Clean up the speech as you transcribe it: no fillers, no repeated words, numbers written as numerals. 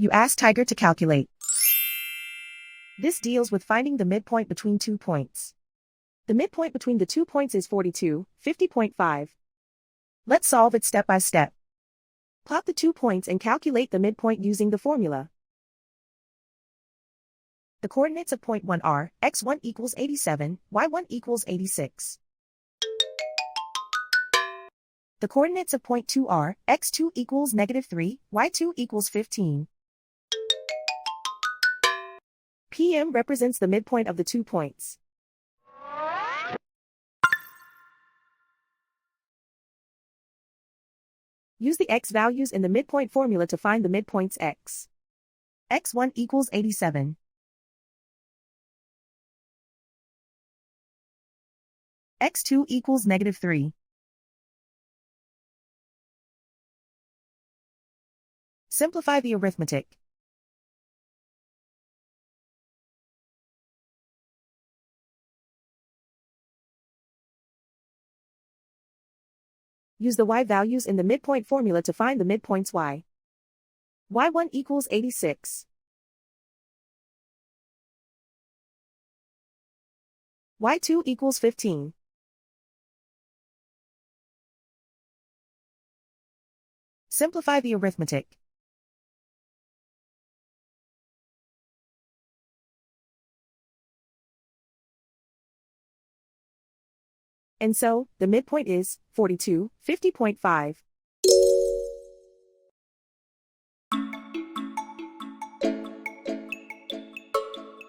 You ask Tiger to calculate. This deals with finding the midpoint between 2 points. The midpoint between the 2 points is 42, 50.5. Let's solve it step by step. Plot the 2 points and calculate the midpoint using the formula. The coordinates of point 1 are, x1 equals 87, y1 equals 86. The coordinates of point 2 are, x2 equals -3, y2 equals 15. PM represents the midpoint of the 2 points. Use the x values in the midpoint formula to find the midpoints x. x1 equals 87. x2 equals -3. Simplify the arithmetic. Use the y values in the midpoint formula to find the midpoints y. y1 equals 86. y2 equals 15. Simplify the arithmetic. And so, the midpoint is 42, 50.5.